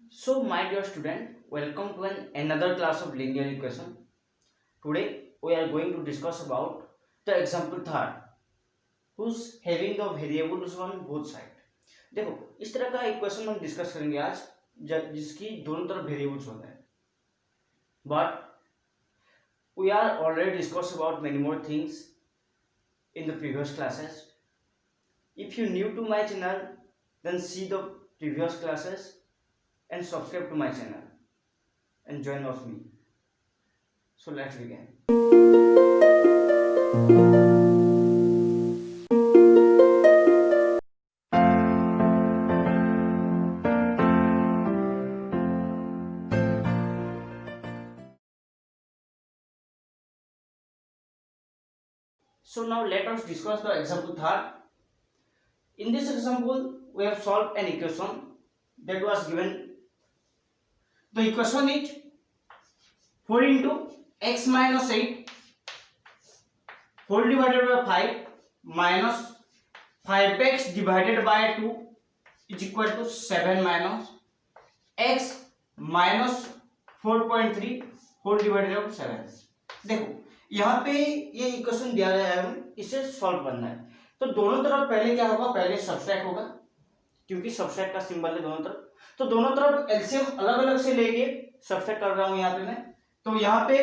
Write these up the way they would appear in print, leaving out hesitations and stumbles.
So, my dear student, welcome to another class of linear equation. Today, we are going to discuss about the example third, who's having the variables on both side. देखो इस तरह का equation हम discuss करेंगे आज जिसकी दोनों तरफ वेरिएबल्स होते हैं. But we are already discussed about many more things in the previous classes. If you new to my channel, then see the previous classes and subscribe to my channel and join with me. So let's begin. So now let us discuss the example third. In this example, we have solved an equation that was given. The equation is 4 into x minus 8 whole divided by 5 minus 5x divided by 2 is equal to 7 minus x minus 4.3 whole divided by 7. देखो यहाँ पे ये equation दिया गया है, हमें इसे solve करना है. तो दोनों तरफ पहले क्या होगा, पहले सबट्रैक्ट होगा क्योंकि सबट्रैक्ट का सिंबल है दोनों तरफ. तो दोनों तरफ एलसीएम अलग अलग से लेके सबट्रैक्ट कर रहा हूं यहाँ पे मैं. तो यहाँ पे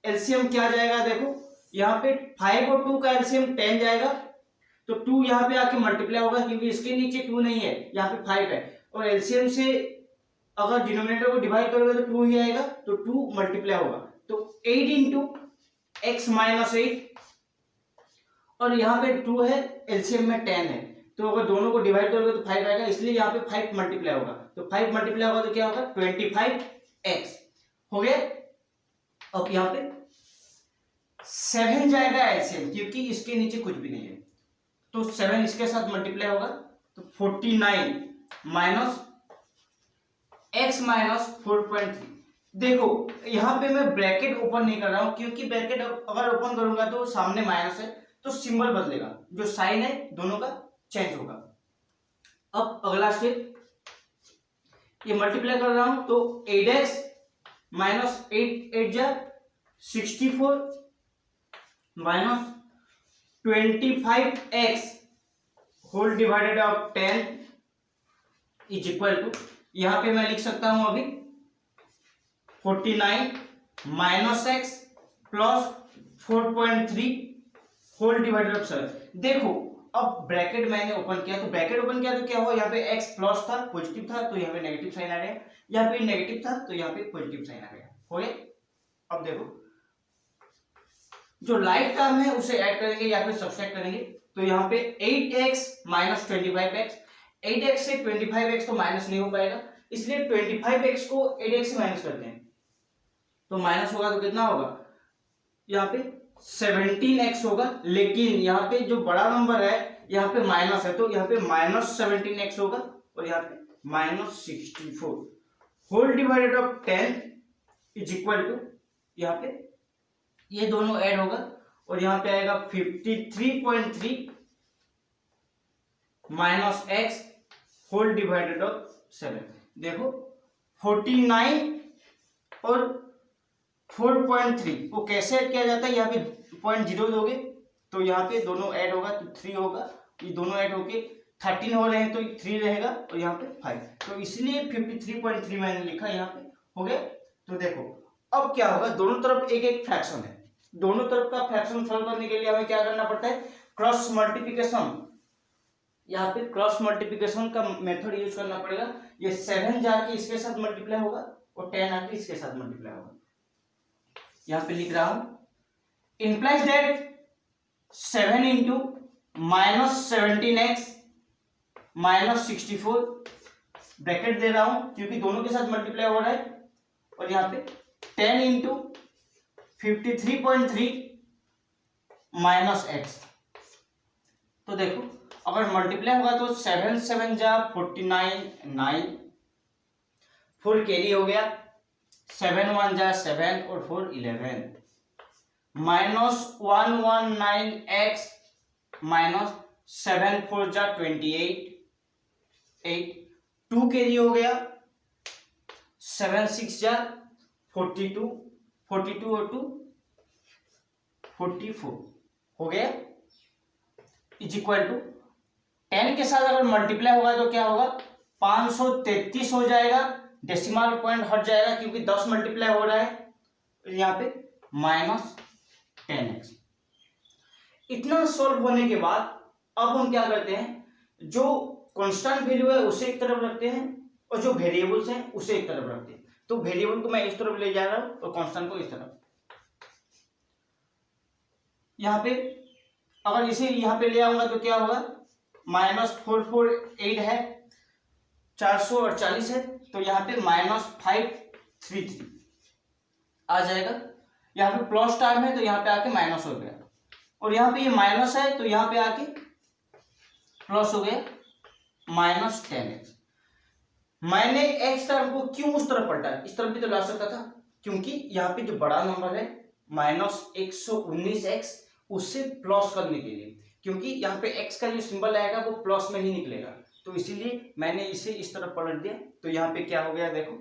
एलसीएम क्या जाएगा, देखो यहाँ पे 5 और 2 का एलसीएम 10 जाएगा. तो 2 यहाँ पे आके मल्टीप्लाई होगा क्योंकि इसके नीचे 2 नहीं है, यहाँ पे 5 है. और एलसीएम से अगर डिनोमिनेटर को डिवाइड करोगे तो 2 ही आएगा, तो 2 मल्टीप्लाई होगा. तो 8 इंटू x माइनस 8 और यहाँ पे 2 है, एलसीएम में 10 है. तो अगर दोनों को डिवाइड करोगे तो 5 आएगा, इसलिए यहाँ पे 5 मल्टीप्लाई होगा. तो 5 मल्टीप्लाई होगा तो क्या होगा, 25x हो गया. अब यहाँ पे 7 जाएगा एलसीएम क्योंकि इसके नीचे कुछ भी नहीं है, तो 7 इसके साथ मल्टीप्लाई होगा. तो 49 माइनस x माइनस 4.3. देखो यहाँ पे मैं ब्रैकेट ओपन नहीं कर रहा हूं क्योंकि ब्रैकेट अगर ओपन करूंगा तो सामने माइनस है, तो सिंबल बदलेगा, जो साइन है दोनों का चेंज होगा. अब अगला स्टेप, ये मल्टीप्लाई कर रहा हूं तो 8x माइनस 8 जा 64 minus 25x whole divided of 10 is equal to, यहां पे मैं लिख सकता हूं अभी 49 minus x plus 4.3 whole divided of 7. देखो अब ब्रैकेट मैंने ओपन किया, तो ब्रैकेट ओपन किया तो क्या हुआ, यहाँ पे x प्लस था, पॉजिटिव था, तो यहाँ पे नेगेटिव साइन आ गया. यहाँ पे नेगेटिव था तो यहाँ पे पॉजिटिव साइन आ गया. हो गया. अब देखो जो लाइट टर्म है उसे ऐड करेंगे या फिर सब्सट्रैक्ट करेंगे. तो यहाँ पे 8x माइनस 25x, 8x से 25x तो माइनस नहीं हो पाएगा, इसलिए 25x को 8x से माइनस करते हैं. तो माइनस होगा तो कितना होगा, यहाँ पे 17x होगा. लेकिन यहाँ पे जो बड़ा नंबर है यहाँ पे माइनस है, तो यहाँ पे माइनस 17x होगा और यहाँ पे minus 64 whole divided of 10 is equal to, यहाँ पे ये दोनों ऐड होगा और यहाँ पे आएगा 53.3 minus x whole divided of 7. देखो 49 और 4.3 को कैसे ऐड किया जाता है, यहाँ पे 0.0 दोगे तो यहाँ पे दोनों ऐड होगा तो 3 होगा, ये दोनों ऐड होके 13 हो रहे हैं तो 3 रहेगा और यहाँ पे 5, तो इसलिए 53.3 मैंने लिखा यहाँ पे. हो गया. तो देखो अब क्या होगा, दोनों तरफ एक एक फ्रैक्शन है, दोनों तरफ का फ्रैक्शन सॉल्व करने के लिए हमें क्या करना पड़ता है, क्रॉस मल्टीप्लिकेशन. यहाँ पे क्रॉस मल्टीप्लिकेशन का मेथड यूज करना पड़ेगा. ये 7 जाके इसके साथ मल्टीप्लाई होगा और 10 आके इसके साथ मल्टीप्लाई होगा. यहाँ पे लिख रहा हूं, implies that 7 into minus 17x minus 64, bracket दे रहा हूं क्योंकि दोनों के साथ मल्टीप्लाई हो रहा है, और यहाँ पे 10 into 53.3 माइनस x. तो देखो अगर मल्टीप्लाई होगा तो 7 7 जा 49 9 4 कैरी हो गया, 7 1 जा 7 और 4 11 माइनस 119x माइनस 7 4 जा 28 8 2 कैरी हो गया, 7 6 जा 42, 42 और 2 44 हो गया, इज इक्वल टू 10 के साथ अगर मल्टीप्लाई होगा तो क्या होगा 533 हो जाएगा, डेसिमल पॉइंट हट जाएगा क्योंकि 10 मल्टीप्लाई हो रहा है, यहाँ पे -10x। इतना सॉल्व होने के बाद अब हम क्या करते हैं, जो कांस्टेंट वैल्यू है उसे एक तरफ रखते हैं और जो वेरिएबल्स हैं उसे एक तरफ रखते हैं। तो वेरिएबल को मैं इस तरफ ले जा रहा हूं और कांस्टेंट को इस तरफ। यहाँ पे अगर इसे यहाँ पे ले आऊंगा तो क्या होगा, -448 है, 448 है, तो यहाँ पे -533 आ जाएगा। यहाँ पे प्लस टर्म है तो यहाँ पे आके माइनस हो गया, और यहाँ पे ये माइनस है तो यहाँ पे आके प्लस हो गया -10x। मैंने x टर्म को क्यों उस तरफ पलटा, इस तरफ भी तो ला सकता था, क्योंकि यहाँ पे जो बड़ा नंबर है -119x उससे प्लस करने के लिए, क्योंकि यहाँ पे x का जो सिंबल आएगा वो प्लस में ही निकलेगा, तो इसीलिए मैंने इसे इस तरफ पलट दिया। तो यहाँ पे क्या हो गया देखो,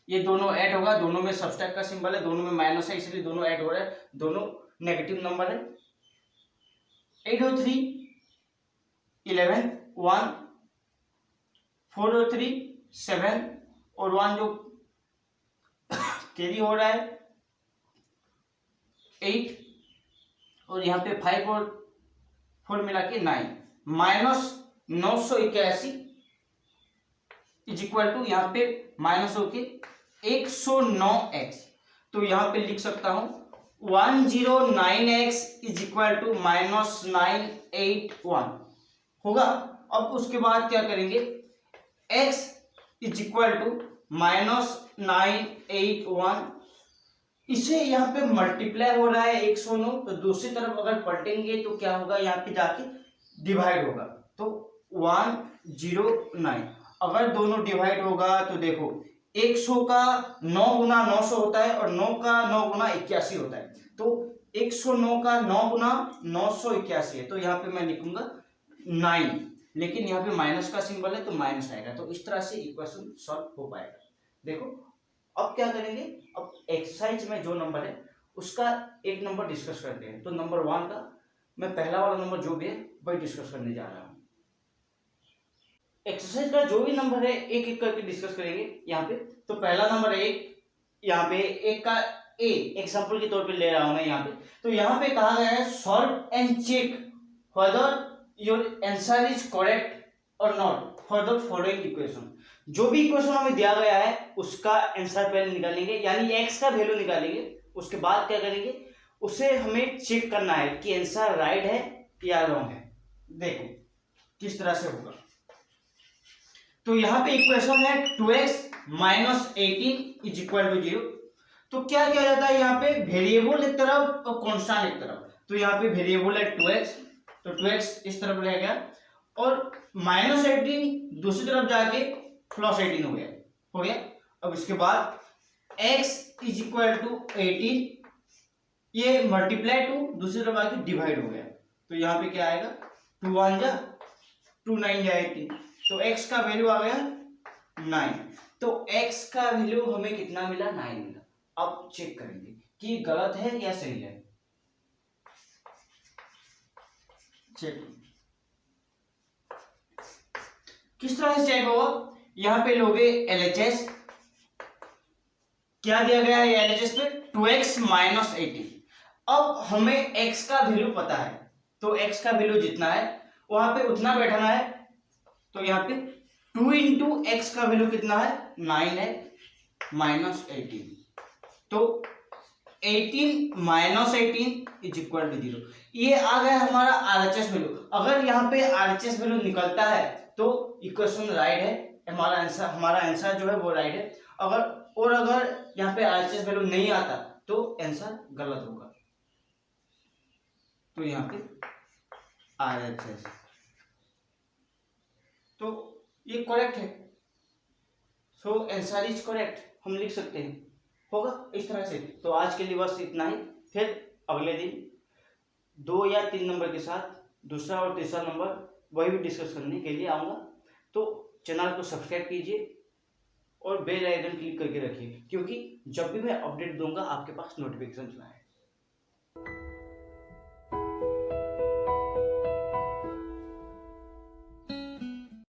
ये दोनों ऐड होगा, दोनों में सबट्रैक्ट का सिंबल है, दोनों में माइनस है, इसलिए दोनों ऐड हो रहा है, दोनों नेगेटिव नंबर है। 803 11 1 403 7 और 1 जो कैरी हो रहा है 8, और यहाँ पे 5 और 4 मिला के 9, -981 इज इक्वल टू यहाँ पे माइनस होके 109x। तो यहाँ पे लिख सकता हूं 109x इज इक्वल टू -981 होगा। अब उसके बाद क्या करेंगे, x इज इक्वल टू -981, इसे यहाँ पे मल्टीप्लाई हो रहा है 109, तो दूसरी तरफ अगर पलटेंगे तो क्या होगा, यहाँ पे जाके डिवाइड होगा, तो 109। अगर दोनों डिवाइड होगा तो देखो 100 का 9 गुना 900 होता है और 9 का 9 गुना 81 होता है, तो 109 का 9 गुना 981 है, तो यहाँ पे मैं लिखूंगा 9, लेकिन यहाँ पे माइनस का सिंबल है तो माइनस आएगा। तो इस तरह से इक्वेशन सॉल्व हो पाएगा। देखो अब क्या करेंगे, अब एक्सरसाइज में जो नंबर है उसका एक नंबर डिस्कस करते हैं। तो नंबर 1 का मैं पहला वाला नंबर जो भी है वही डिस्कस करने जा रहा हूँ। एक्सरसाइज का जो भी नंबर है एक एक करके डिस्कस करेंगे यहाँ पे। तो पहला नंबर है 1, यहाँ पे 1 का ए एग्जांपल के तौर पे ले रहा हूं मैं यहाँ पे। तो यहाँ पे कहा गया है solve and check whether your answer is correct और not for the following equation. जो भी इक्वेशन हमें दिया गया है उसका आंसर पहले निकालेंगे, यानी एक्स का वैल्यू निकालेंगे, उसके बाद क्या करेंगे, उसे हमें चेक करना है कि आंसर राइट है या रॉन्ग है। देखो किस तरह से होगा। तो यहाँ पे इक्वेशन है 2x - 18 इज इक्वल टू 0। तो क्या किया जाता है, यहाँ पे वेरिएबल एक तरफ और कांस्टेंट एक तरफ। तो यहाँ पे वेरिएबल है 2x, तो 2x इस तरफ रह गया और -18 दूसरी तरफ जाके +18 हो गया। अब इसके बाद x इज इक्वल टू 18, ये मल्टीप्लाई 2 दूसरी तरफ आके डिवाइड हो गया। तो यहाँ पे क्या आएगा, 2 1 जा 2 9 जा 18, तो x का वैल्यू आ गया 9। तो x का वैल्यू हमें कितना मिला, 9 मिला। अब चेक करेंगे कि गलत है या सही है। चेक किस तरह से चेक होगा, यहां पे लोगे LHS, क्या दिया गया है LHS पे 2x - 18। अब हमें x का वैल्यू पता है, तो x का वैल्यू जितना है वहां पे उतना बैठाना है। तो यहाँ पे 2 × x का वैल्यू कितना है, 9 है -18, तो 18 - 18 इज इक्वल टू 0। ये आ गया हमारा RHS वैल्यू। अगर यहाँ पे RHS वैल्यू निकलता है तो इक्वेशन राइट है, हमारा आंसर जो है वो राइट है। अगर यहाँ पे RHS वैल्यू नहीं आता तो आंसर गलत होगा। तो यहाँ पे RHS, तो ये करेक्ट है, सो आंसर इज करेक्ट, हम लिख सकते हैं, होगा इस तरह से। तो आज के लिए बस इतना ही, फिर अगले दिन 2 या 3 नंबर के साथ दूसरा और तीसरा नंबर वही भी डिस्कस करने के लिए आऊँगा। तो चैनल को सब्सक्राइब कीजिए, और बेल आइकन क्लिक करके रखिए, क्योंकि जब भी मैं अपडेट दूंगा आपके पास नोटिफिकेशन जाए।